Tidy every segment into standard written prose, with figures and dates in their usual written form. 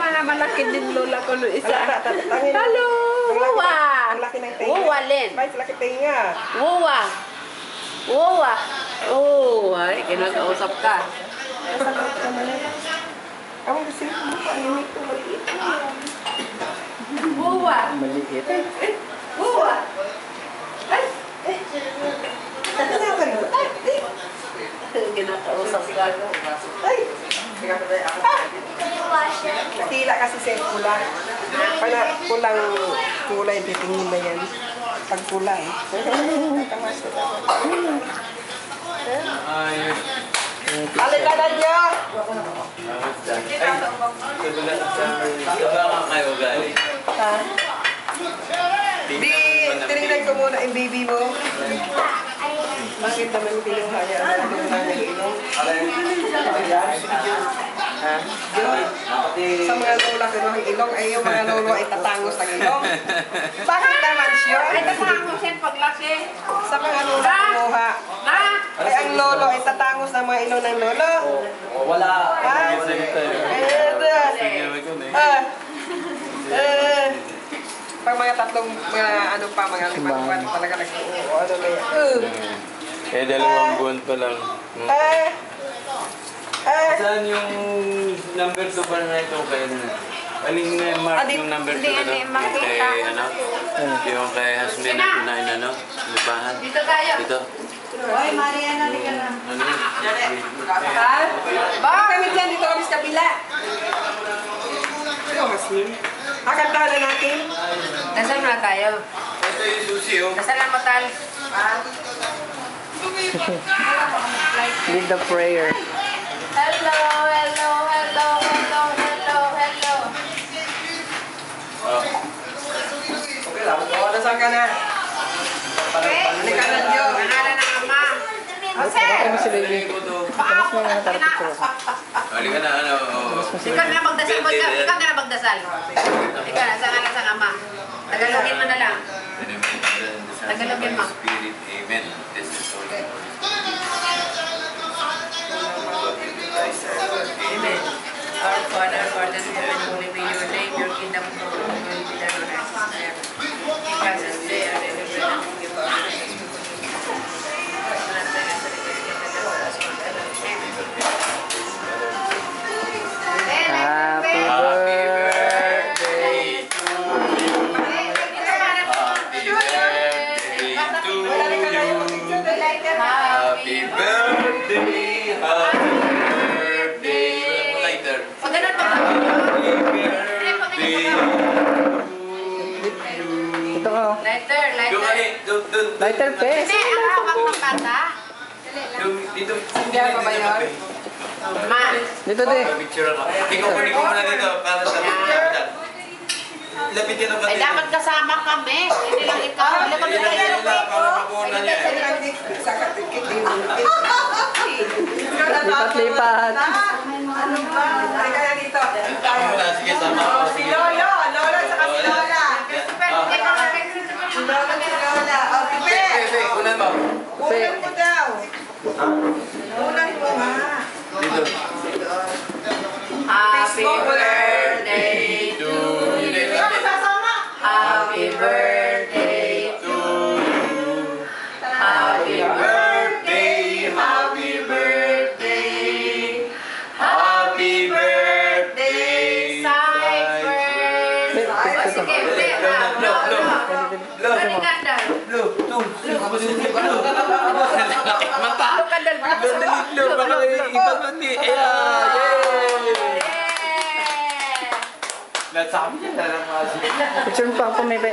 mga malaki din lola ko no isa. Tangin. Hello! Wuwa! Ang laki ng tinga. Wuwa, Len. May laki tinga. Wuwa! Wuwa! Oh, ay, kinakausap ka. Ang gusto mo pa, ang ito maliit. Wuwa! Maliit. Wuwa! Kinakausap ka. Ay! Tila kasi sa pula. Pulang kulay, titingin ba yan? Pag pula eh. Alikanan nyo! kayo galing. Ha? Di, tinignan ko muna yung baby mo. Bakit naman kinuha niya? Ano naman nag-inom? Ha? Sa mga lola kinuha ng ilong, ay yung mga lolo ay tatangos ng ilong. Bakit naman siya? Ay, tatangos yan paglaki. Sa mga lola kinuha. Ha? Ay, ang lolo ay tatangos ng mga ilong ng lolo. Wala. Ha? Pag mga tatlong, mga ano pa, mga 5 buwan, talaga nag-oo, ano na yan. Eh, 2 buwan pa lang. Saan yung number 2 pa na ito kayo na? Aling nga mark yung number 2 Hindi, ano? hindi, Yung makita. kay, ano? Yung kay Hasmin na kunain, ano? Lupahan. Dito tayo. Dito. Hoy, Mariana, halika na. Ano yun? Ha? Bakit kami dyan? Dito kami sa kabila. Ano, Hasmin? Kantahan na natin. Nasaan na tayo? Ito yung susi, oh. Nasaan na matal? Lead the prayer. Hello, hello, hello, hello, hello, hello. Okay lang. Oo, nasaan ka na? Halika na nyo. Nangalan ng ama. Jose! Bakit mo si baby? Tapos mo yung tarapit ko. Halika na, ano? Ikaw na magdasal mo. Ikaw na magdasal. Ikaw na, sa ngalan ng ama. Tagalogin mo na lang. Tagalogin mo. Spirit, amen. This is holy. Amen. Our Father, Father, in heaven, holy be your name. Your kingdom come, your will be done on earth as it is in heaven. Give us this day our daily bread, and forgive us our sins. Happy birthday to you. Happy birthday to you. Happy birthday. Happy birthday. Lighter. Pag ganun pa. Happy birthday. Ito ko. Lighter, Yung lighter. ali, dun. Lighter pe. Hindi, ang hawak ng bata. Dito. Hindi ako ba yun? Ma. Dito di. Picture ako. Ikaw ko muna dito para sa picture. Lapit yan ang Ay, dapat kasama kami. Hindi lang ikaw. Alam mo tayo. para makuha niya. Sa katikit din. Lipat-lipat. Ano ba? Halika na dito. Sige, sama ako. Si Lolo. Lolo at saka si Lola. Si Lolo at si Lola. O, Pipe. Unan mo. Unan mo daw. Unan mo nga. Dito. Happy birthday to you. Happy birthday To you. Happy birthday. Happy birthday. Happy birthday. Cypress. O, sige, hindi. Maligandal. Blue. Mata. Maligandal. Blue. Baka ipagmandi. Yay! Nasabi niya na lang kasi. Picture mo pa ako, Mepe.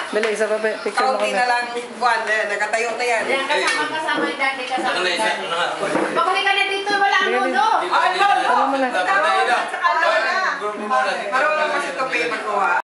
Dali, isa pa, picture mo Kaunti kami. na lang buwan. Nakatayo na yan. Yan, kasama yung daddy, kasama Ano na yung isa? daddy. Ano nga? Bakit ka na dito? Wala ang nuno. Ay, Lolo. Ano mo na? Ikaw, Patay na. at saka Lola. Group mo muna. Marunong kasi ito pa magkuha.